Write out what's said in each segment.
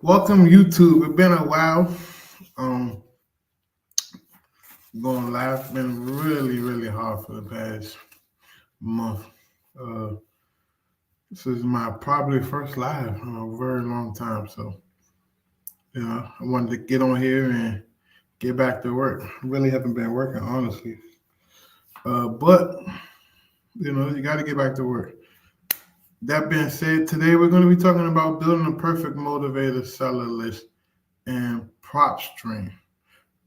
Welcome YouTube. It's been a while. Um, Going live. Been really hard for the past month. Uh, this is my probably first live in a very long time. So I wanted to get on here and get back to work. Really haven't been working honestly. But you got to get back to work. That being said, today we're going to be talking about building a perfect motivator seller list and propstream.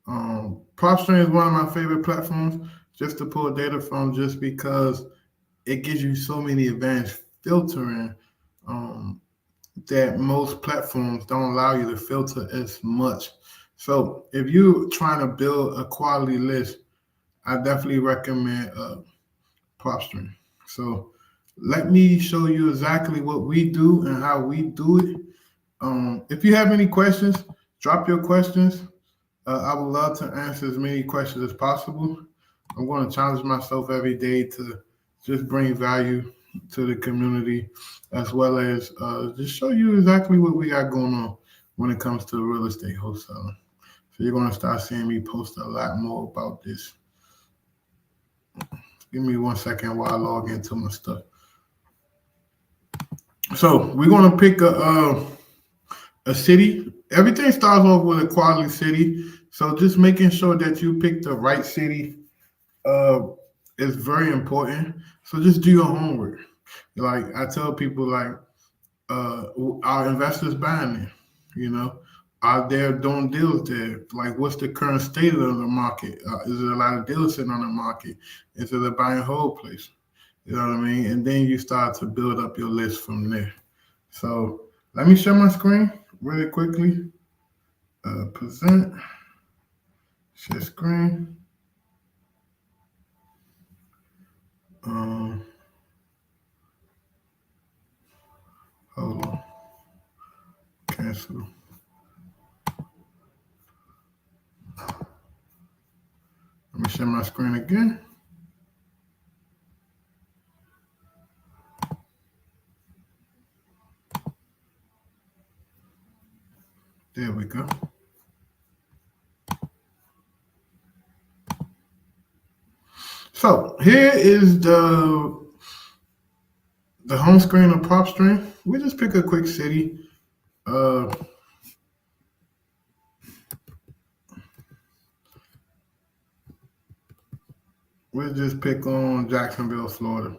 PropStream is one of my favorite platforms just to pull data from, just because it gives you so many advanced filtering um, that most platforms don't allow you to filter as much. So if you're trying to build a quality list, I definitely recommend PropStream. So let me show you exactly what we do and how we do it. If you have any questions, drop your questions. I would love to answer as many questions as possible. I'm going to challenge myself every day to just bring value to the community, as well as just show you exactly what we got going on when it comes to real estate wholesaling. So you're going to start seeing me post a lot more about this. Give me 1 second while I log into my stuff. So we're going to pick a city. Everything starts off with a quality city. So just making sure that you pick the right city uh, is very important. So just do your homework. Like I tell people, like uh, our investors buying there? You know, are they doing deals there? Like, what's the current state of the market? Is there a lot of deals sitting on the market? Is it a buy and hold place? You know what I mean? And then you start to build up your list from there. So let me share my screen really quickly. Present, share screen. Um, Hold on, cancel. Let me share my screen again. There we go. So here is the home screen of PropStream. We just pick a quick city. Uh, we'll just pick on Jacksonville, Florida.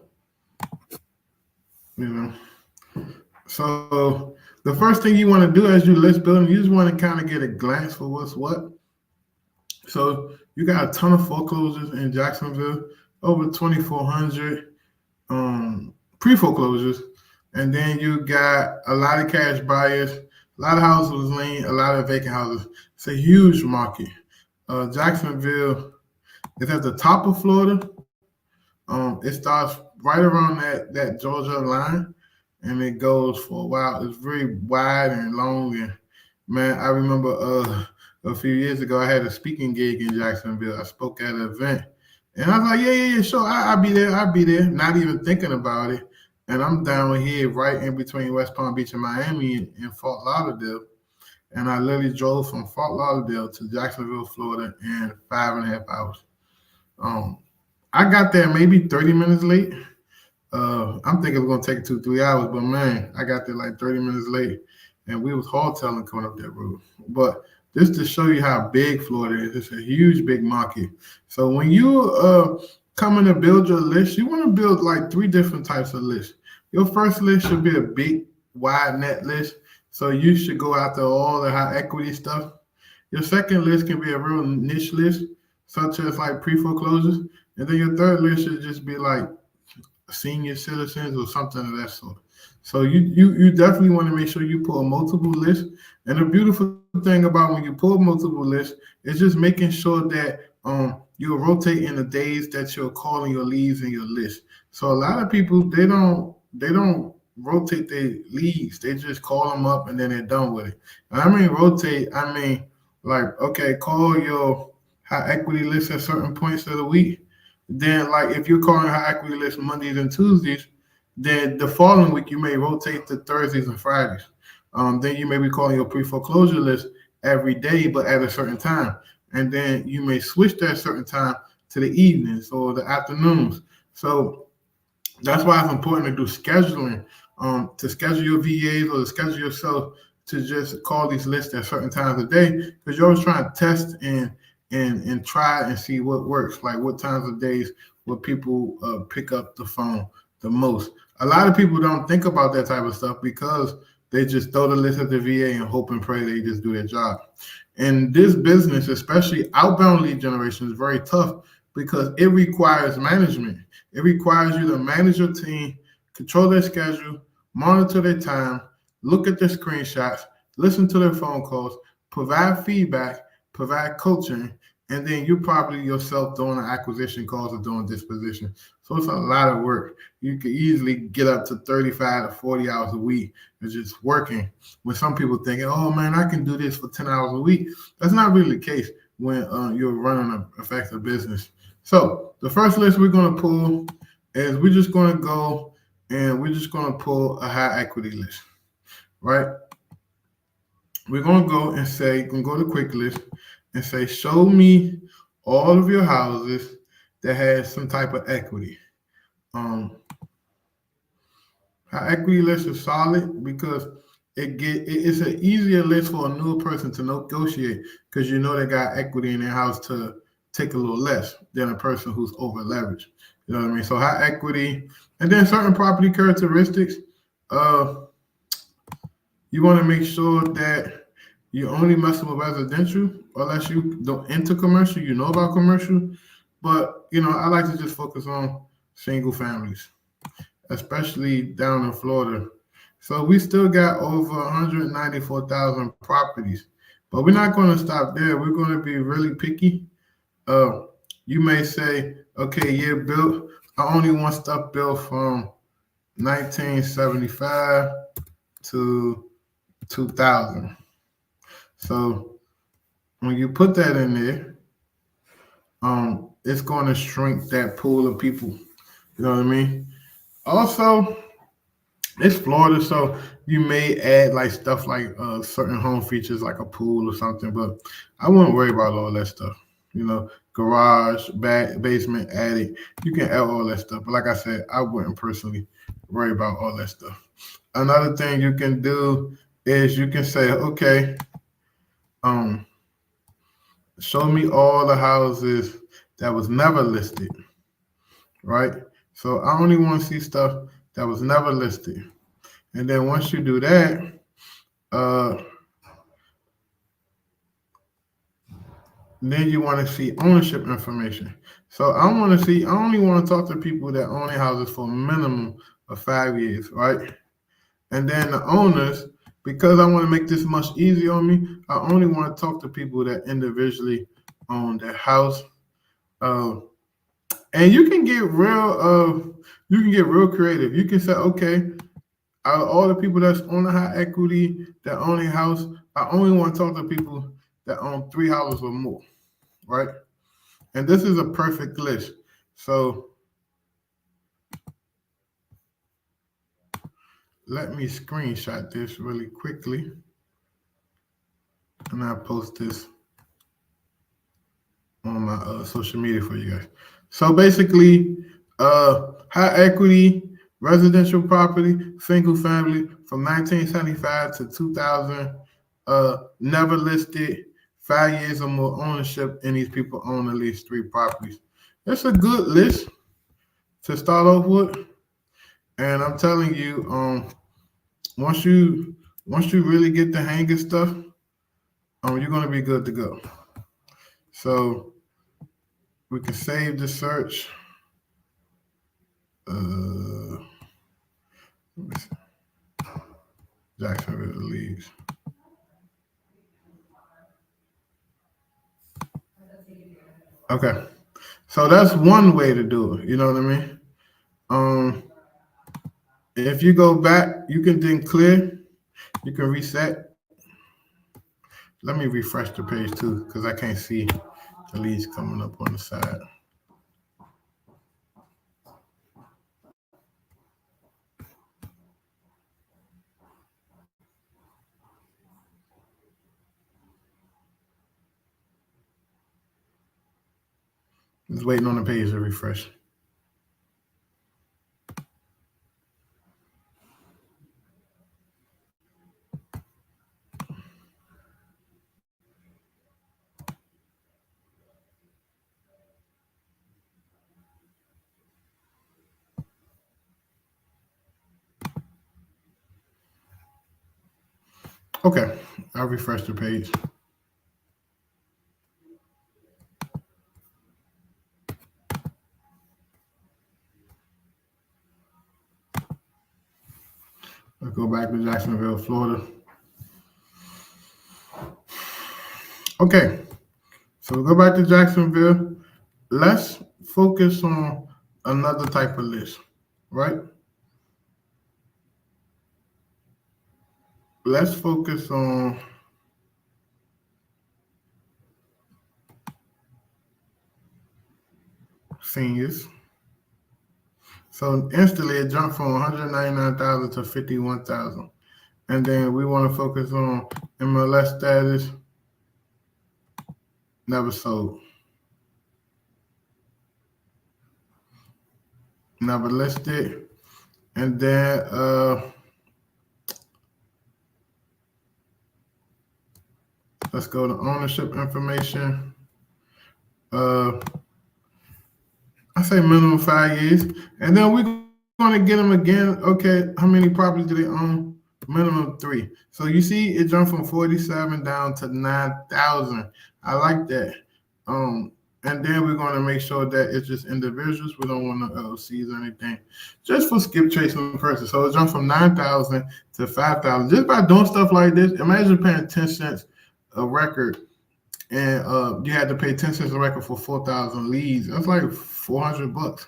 You know. So the first thing you want to do as you list building, you just want to kind of get a glance for what's what. So you got a ton of foreclosures in Jacksonville, over 2,400 pre-foreclosures, and then you got a lot of cash buyers, a lot of houses lean, a lot of vacant houses. It's a huge market. Jacksonville is at the top of Florida. It starts right around that Georgia line, and it goes for a while. It's very wide and long. And man, I remember a few years ago, I had a speaking gig in Jacksonville. I spoke at an event, and I was like, yeah, sure, I'll be there. I'll be there. Not even thinking about it. And I'm down here right in between West Palm Beach and Miami in Fort Lauderdale. And I literally drove from Fort Lauderdale to Jacksonville, Florida in 5.5 hours. Um, I got there maybe 30 minutes late. I'm thinking it's gonna take 2-3 hours, but man, I got there like 30 minutes late, and we was hardtailing coming up that road. But just to show you how big Florida is, it's a huge, big market. So when you coming to build your list, you want to build like three different types of lists. Your first list should be a big, wide net list, so you should go after all the high equity stuff. Your second list can be a real niche list, such as like pre-foreclosures, and then your third list should just be like senior citizens or something of that sort. So you definitely want to make sure you pull multiple lists. And the beautiful thing about when you pull multiple lists is just making sure that you'll rotate in the days that you're calling your leads in your list. So a lot of people they don't rotate their leads. They just call them up and then they're done with it. And I mean rotate, I mean like okay, call your high equity list at certain points of the week. Then, like if you're calling high equity list Mondays and Tuesdays, then the following week you may rotate to Thursdays and Fridays. Then you may be calling your pre-foreclosure list every day, but at a certain time. And then you may switch that certain time to the evenings or the afternoons. So that's why it's important to do scheduling, to schedule your VAs or to schedule yourself to just call these lists at certain times of day, because you're always trying to test and try and see what works. Like what times of days will people pick up the phone the most. A lot of people don't think about that type of stuff because they just throw the list at the VA and hope and pray they just do their job. And this business, especially outbound lead generation, is very tough because it requires management. It requires you to manage your team, control their schedule, monitor their time, look at their screenshots, listen to their phone calls, provide feedback, provide coaching, and then you probably yourself doing the acquisition calls or doing disposition. So it's a lot of work. You could easily get up to 35 to 40 hours a week of just working. When some people thinking, oh man, I can do this for 10 hours a week. That's not really the case when you're running an effective business. So the first list we're going to pull is we're just going to go and we're just going to pull a high equity list, right? We're going to go and say, we're going to go to quick list and say, show me all of your houses that has some type of equity. High equity list is solid because it's an easier list for a newer person to negotiate because you know they got equity in their house to take a little less than a person who's over leveraged. You know what I mean? So high equity, and then certain property characteristics. You want to make sure that you only messing with residential, unless you don't into commercial. You know about commercial, but I like to just focus on single families, especially down in Florida. So we still got over 194,000 properties, but we're not going to stop there. We're going to be really picky. Uh, you may say, okay, year built. I only want stuff built from 1975 to 2000. So when you put that in there, it's going to shrink that pool of people. You know what I mean? Also, it's Florida, so you may add like stuff like certain home features like a pool or something, but I wouldn't worry about all that stuff. Garage, basement, attic. You can add all that stuff, but like I said, I wouldn't personally worry about all that stuff. Another thing you can do is you can say, okay, show me all the houses that was never listed, right? So I only want to see stuff that was never listed. And then once you do that, then you want to see ownership information. So I only want to talk to people that own their houses for a minimum of 5 years, right? And then the owners, because I want to make this much easier on me, I only want to talk to people that individually own their house. And you can get real creative. You can say, okay, out of all the people that's on the high equity that own a house, I only want to talk to people that own 3 houses or more, right? And this is a perfect list. So let me screenshot this really quickly, and I'll post this on my social media for you guys. So basically, high equity residential property, single family from 1975 to 2000, never listed, 5 years or more ownership, and these people own at least 3 properties. That's a good list to start off with, and I'm telling you, once you really get the hang of stuff, you're gonna be good to go. So we can save the search. Jacksonville leads. Okay, so that's one way to do it. You know what I mean? If you go back, you can then clear. You can reset. Let me refresh the page too, because I can't see the leads coming up on the side. Just waiting on the page to refresh. Okay, I'll refresh the page. Let's go back to Jacksonville, Florida. Okay, so we go back to Jacksonville. Let's focus on another type of list, right? Let's focus on seniors. So instantly it jumped from 199,000 to 51,000. And then we want to focus on MLS status, never sold, never listed. And then let's go to ownership information. I say minimum 5 years. And then we're going to get them again. Okay, how many properties do they own? Minimum 3. So you see it jumped from 47 down to 9,000. I like that. And then we're going to make sure that it's just individuals. We don't want to LLCs or anything. Just for skip tracing purposes. So it jumped from 9,000 to 5,000. Just by doing stuff like this, imagine paying 10 cents a record and you had to pay 10 cents a record for 4,000 leads. That's like $400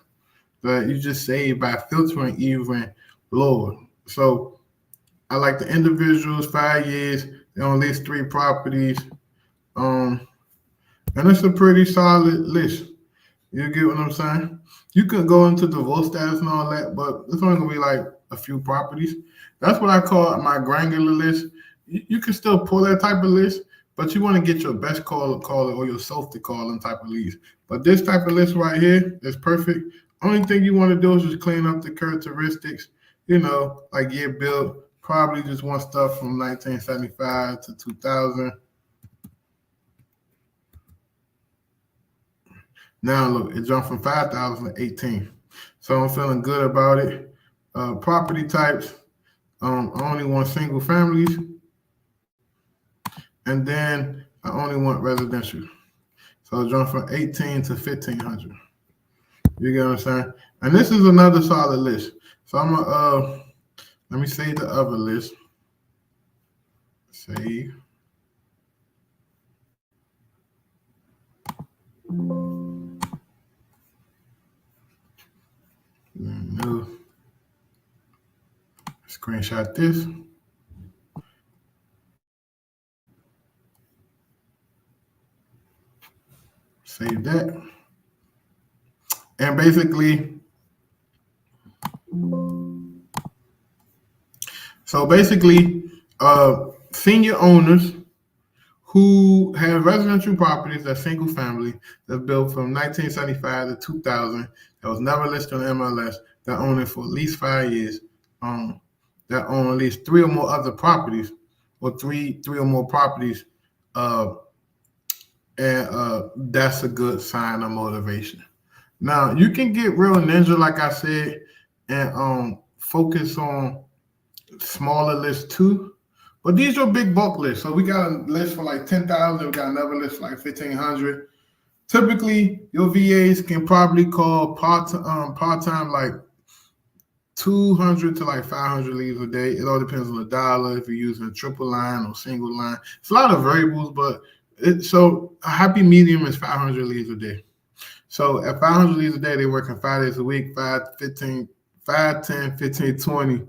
that you just saved by filtering even lower. So I like the individuals, 5 years, they own at least 3 properties. And it's a pretty solid list. You get what I'm saying? You can go into divorce status and all that, but it's only gonna be like a few properties. That's what I call my granular list. You can still pull that type of list, but you want to get your best caller or your safety calling type of leads. But this type of list right here is perfect. Only thing you want to do is just clean up the characteristics, like year built, probably just want stuff from 1975 to 2000. Now look, it jumped from 5,000 to 18. So I'm feeling good about it. Property types, I only want single families. And then I only want residential. So it jumped from 18 to 1,500. You get what I'm saying? And this is another solid list. So I'm gonna let me save the other list. Save. No. Screenshot this. Save that. And basically, senior owners who have residential properties that's single family, that's built from 1975 to 2000, that was never listed on MLS, that own it for at least 5 years, that own at least 3 or more other properties, or three or more properties, and that's a good sign of motivation. Now you can get real ninja, like I said, and focus on smaller lists too. But these are big bulk lists. So we got a list for like 10,000. We got another list for like 1,500. Typically, your VAs can probably call part-time like 200 to like 500 leads a day. It all depends on the dollar, if you're using a triple line or single line. It's a lot of variables, but so a happy medium is 500 leads a day. So at 500 leads a day, they're working 5 days a week, 5, 15, 5, 10, 15, 20,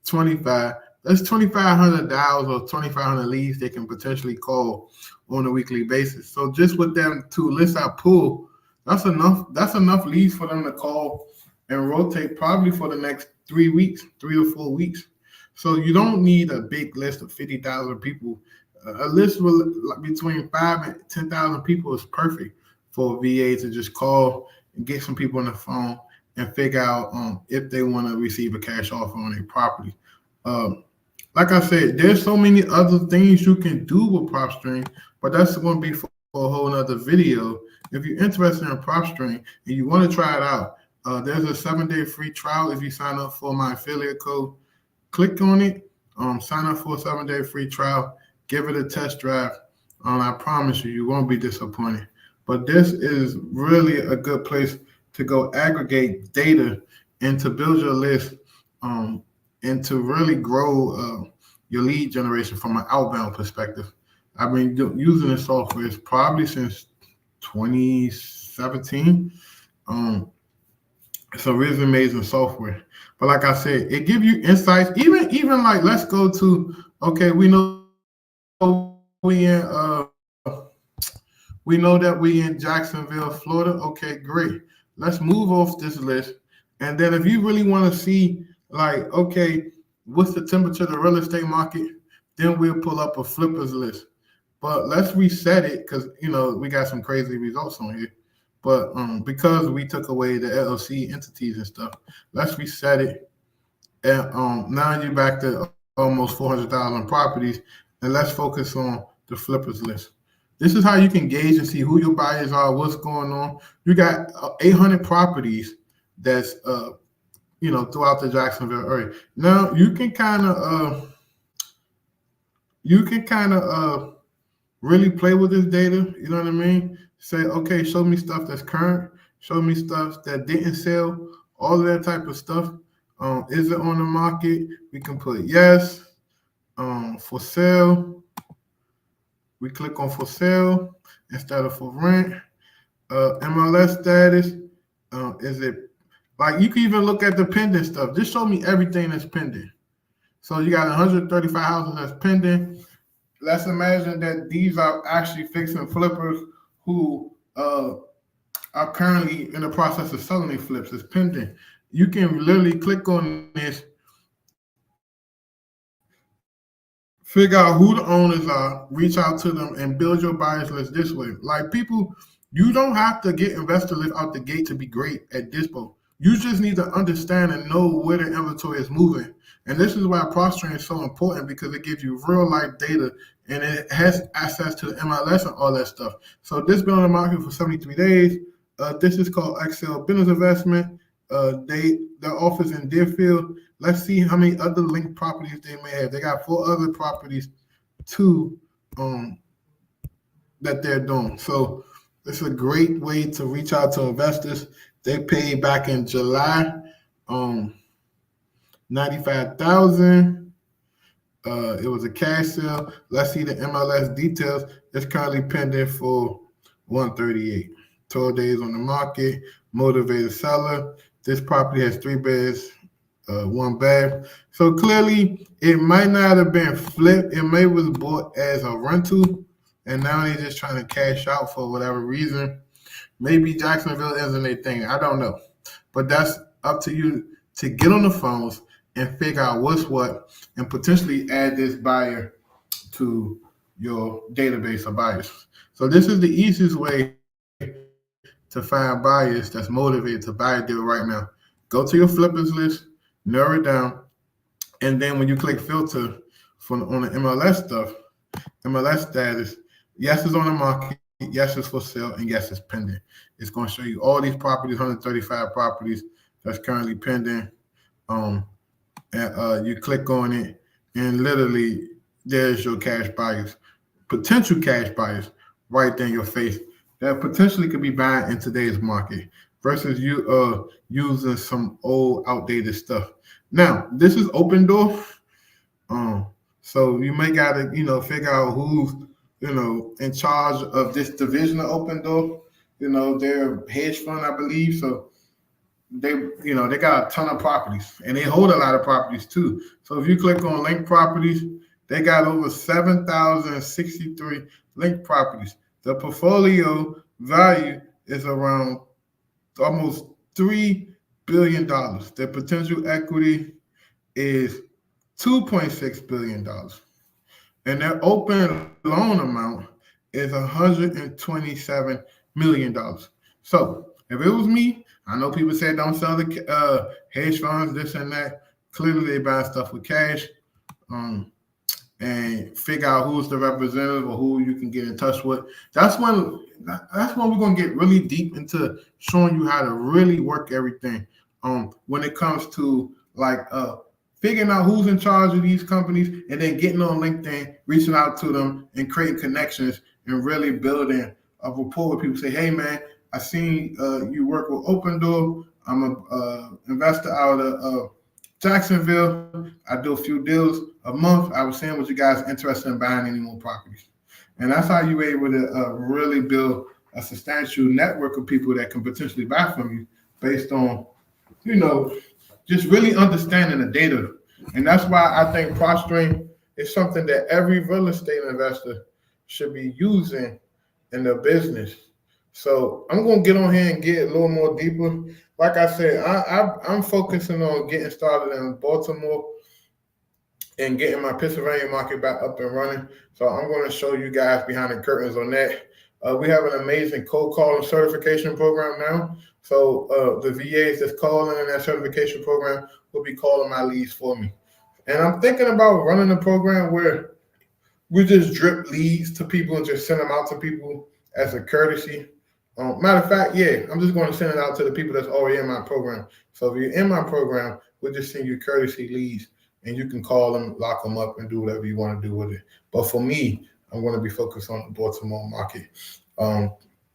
25. That's $2,500 or 2,500 leads they can potentially call on a weekly basis. So just with them 2 lists I pull, that's enough. That's enough leads for them to call and rotate probably for the next 3 weeks, 3 or 4 weeks. So you don't need a big list of 50,000 people. A list with between 5 and 10,000 people is perfect for a VA to just call and get some people on the phone and figure out if they want to receive a cash offer on a property. Um, like I said, there's so many other things you can do with PropStream, but that's going to be for a whole nother video. If you're interested in PropStream and you want to try it out, there's a 7-day free trial if you sign up for my affiliate code. Click on it, sign up for a 7-day free trial, give it a test drive. I promise you, you won't be disappointed. But this is really a good place to go aggregate data and to build your list um, and to really grow your lead generation from an outbound perspective. I've been using this software probably since 2017. Um, it's a really amazing software. But like I said, it gives you insights. Even like let's go to okay, we know that we in Jacksonville, Florida. Okay, great. Let's move off this list. And then if you really want to see like, okay, what's the temperature of the real estate market, then we'll pull up a flippers list. But let's reset it because we got some crazy results on here. But because we took away the LLC entities and stuff, let's reset it. And now you're back to almost 400,000 properties, and let's focus on the flippers list. This is how you can gauge and see who your buyers are, what's going on. You got 800 properties that's throughout the Jacksonville area. Now you can kind of really play with this data. You know what I mean? Say, okay, show me stuff that's current, show me stuff that didn't sell, all of that type of stuff. Is it on the market? We can put yes. For sale, we click on for sale instead of for rent. MLS status, is it like you can even look at the pending stuff? Just show me everything that's pending. So you got 135 houses that's pending. Let's imagine that these are actually fixing flippers who are currently in the process of selling their flips. It's pending. You can literally click on this, figure out who the owners are, reach out to them, and build your buyers list this way. Like people, you don't have to get investor list out the gate to be great at Dispo. You just need to understand and know where the inventory is moving. And this is why PropStream is so important because it gives you real life data and it has access to the MLS and all that stuff. So this has been on the market for 73 days. This is called Excel Business Investment. Their office in Deerfield. Let's see how many other linked properties they may have. They got 4 other properties too that they're doing. So it's a great way to reach out to investors. They paid back in July, $95,000. It was a cash sale. Let's see the MLS details. It's currently pending for 138. 12 days on the market. Motivated seller. This property has 3 beds, 1 bath. So clearly, it might not have been flipped. It may was bought as a rental, and now they're just trying to cash out for whatever reason. Maybe Jacksonville isn't a thing. I don't know, but that's up to you to get on the phones and figure out what's what, and potentially add this buyer to your database of buyers. So this is the easiest way to find buyers that's motivated to buy a deal right now. Go to your flippers list, narrow it down, and then when you click filter on the MLS stuff, MLS status, yes, it's on the market, yes, it's for sale, and yes, it's pending. It's going to show you all these properties, 135 properties that's currently pending. And you click on it, and literally there's your cash buyers, potential cash buyers right there in your face that potentially could be buying in today's market versus you using some old outdated stuff. Now, this is open door. So you may gotta, figure out who's, in charge of this division of open door. They're a hedge fund, I believe. So they got a ton of properties and they hold a lot of properties too. So if you click on linked properties, they got over 7,063 linked properties. The portfolio value is around almost $3 billion. Their potential equity is $2.6 billion. And their open loan amount is $127 $1 million. So if it was me, I know people say don't sell the hedge funds, this and that. Clearly, they buy stuff with cash. Um, and figure out who's the representative or who you can get in touch with. That's when we're gonna get really deep into showing you how to really work everything. When it comes to like figuring out who's in charge of these companies and then getting on LinkedIn, reaching out to them and creating connections and really building a rapport with people. Say, hey man, I seen you work with Open Door. I'm a investor out of Jacksonville. I do a few deals a month. I was saying, was you guys interested in buying any more properties? And that's how you're able to really build a substantial network of people that can potentially buy from you based on, you know, just really understanding the data. And that's why I think propstream is something that every real estate investor should be using in their business. So I'm gonna get on here and get a little more deeper. Like I said, I'm focusing on getting started in Baltimore and getting my Pennsylvania market back up and running. So I'm going to show you guys behind the curtains on that. We have an amazing cold calling certification program now. So the VAs that's calling in that certification program will be calling my leads for me. And I'm thinking about running a program where we just drip leads to people and just send them out to people as a courtesy. Matter of fact, yeah, I'm just going to send it out to the people that's already in my program. So if you're in my program, we'll just send you courtesy leads and you can call them, lock them up, and do whatever you want to do with it. But for me, I'm going to be focused on the Baltimore market,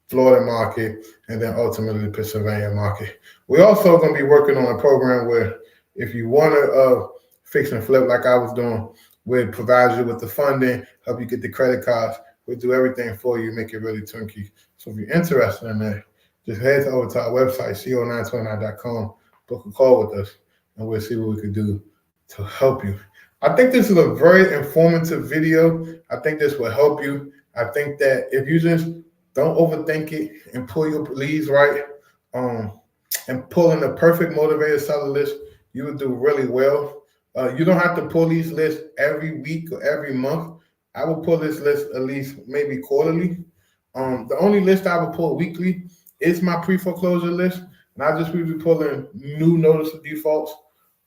Florida market, and then ultimately the Pennsylvania market. We're also going to be working on a program where if you want to fix and flip like I was doing, we'll provide you with the funding, help you get the credit cards. We'll do everything for you, make it really turnkey. So if you're interested in that, just head over to our website, co929.com, book a call with us, and we'll see what we can do to help you. I think this is a very informative video. I think this will help you. I think that if you just don't overthink it and pull your leads right, and pull in the perfect motivated seller list, you will do really well. You don't have to pull these lists every week or every month. I will pull this list at least maybe quarterly. The only list I will pull weekly is my pre-foreclosure list, and I just will be pulling new notice of defaults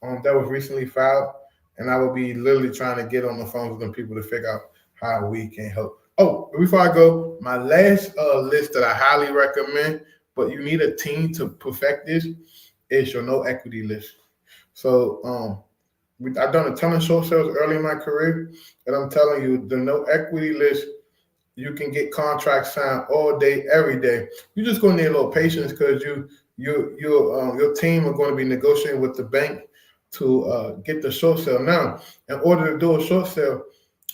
that was recently filed, and I will be literally trying to get on the phone with them people to figure out how we can help. Oh, before I go, my last list that I highly recommend, but you need a team to perfect this, is your no equity list. So I've done a ton of short sales early in my career, and I'm telling you, the no equity list, you can get contracts signed all day, every day. You're just going to need a little patience because your team are going to be negotiating with the bank to get the short sale. Now, in order to do a short sale,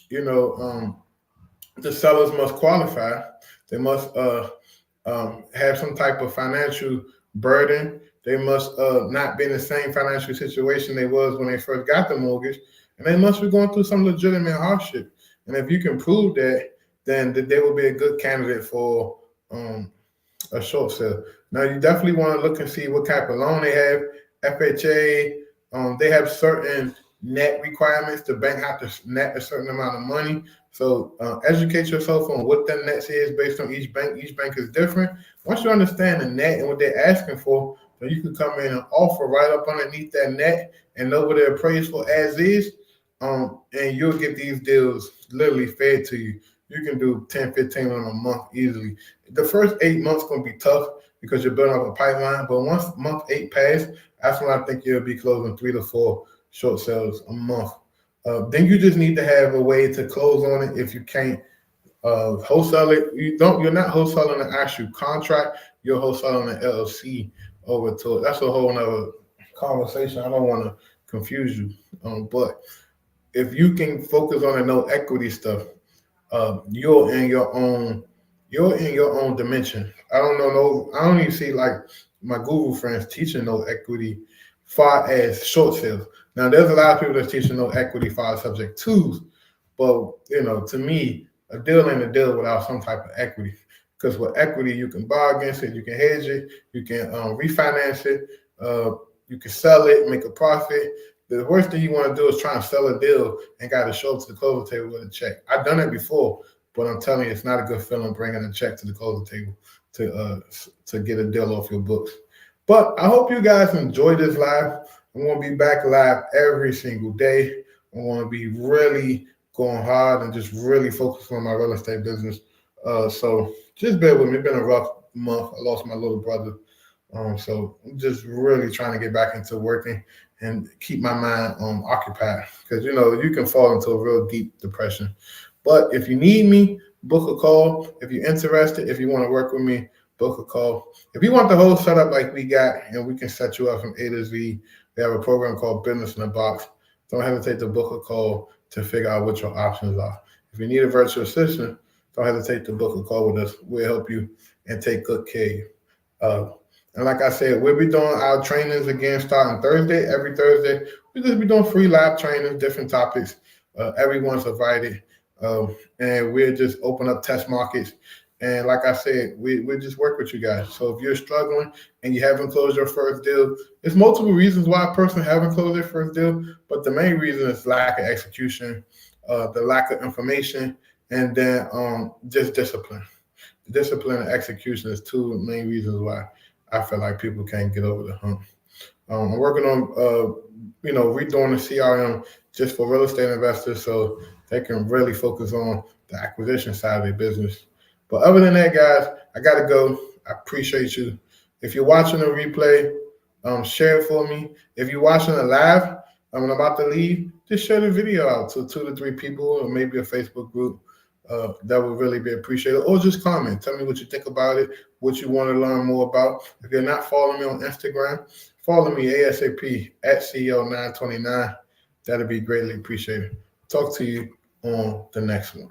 the sellers must qualify. They must have some type of financial burden. They must not be in the same financial situation they was when they first got the mortgage, and they must be going through some legitimate hardship. And if you can prove that, then they will be a good candidate for a short sale. Now, you definitely want to look and see what type of loan they have. FHA, they have certain net requirements. The bank have to net a certain amount of money. So educate yourself on what that net is based on each bank. Each bank is different. Once you understand the net and what they're asking for, then you can come in and offer right up underneath that net and know what they're appraised for as is. And you'll get these deals literally fed to you. You can do 10, 15 in a month easily. The first 8 months going to be tough because you're building up a pipeline. But once month 8 passes, that's when I think you'll be closing 3 to 4 short sales a month. Then you just need to have a way to close on it. If you can't wholesale it, you're not wholesaling an actual contract. You're wholesaling an LLC over to it. That's a whole nother conversation. I don't want to confuse you. But if you can focus on the no equity stuff, you're in your own dimension. I don't even see like my Google friends teaching no equity far as short sales. Now there's a lot of people that's teaching no equity far as subject twos, but to me, a deal ain't a deal without some type of equity. Because with equity, you can borrow against it, you can hedge it, you can refinance it, you can sell it, make a profit. The worst thing you want to do is try and sell a deal and got to show up to the closing table with a check. I've done it before, but I'm telling you, it's not a good feeling bringing a check to the closing table to get a deal off your books. But I hope you guys enjoy this live. I'm going to be back live every single day. I'm going to be really going hard and just really focusing on my real estate business. So just bear with me. It's been a rough month. I lost my little brother. So I'm just really trying to get back into working and keep my mind occupied, because you can fall into a real deep depression. But if you need me, book a call. If you're interested, if you want to work with me, book a call. If you want the whole setup like we got, and we can set you up from A to Z, we have a program called Business in a Box. Don't hesitate to book a call to figure out what your options are. If you need a virtual assistant, don't hesitate to book a call with us. We'll help you and take good care of you. Uh, and like I said, we'll be doing our trainings again starting Thursday. Every Thursday, we'll just be doing free live trainings, different topics. Everyone's invited. And we'll just open up test markets. And like I said, we'll just work with you guys. So if you're struggling and you haven't closed your first deal, there's multiple reasons why a person haven't closed their first deal. But the main reason is lack of execution, the lack of information, and then just discipline. Discipline and execution is two main reasons why I feel like people can't get over the hump. I'm working on, redoing the CRM just for real estate investors, so they can really focus on the acquisition side of their business. But other than that, guys, I gotta go. I appreciate you. If you're watching the replay, share it for me. If you're watching it live, I'm about to leave. Just share the video out to 2 to 3 people, or maybe a Facebook group. That would really be appreciated. Or just comment. Tell me what you think about it, what you want to learn more about. If you're not following me on Instagram, follow me ASAP at CEO929. That'd be greatly appreciated. Talk to you on the next one.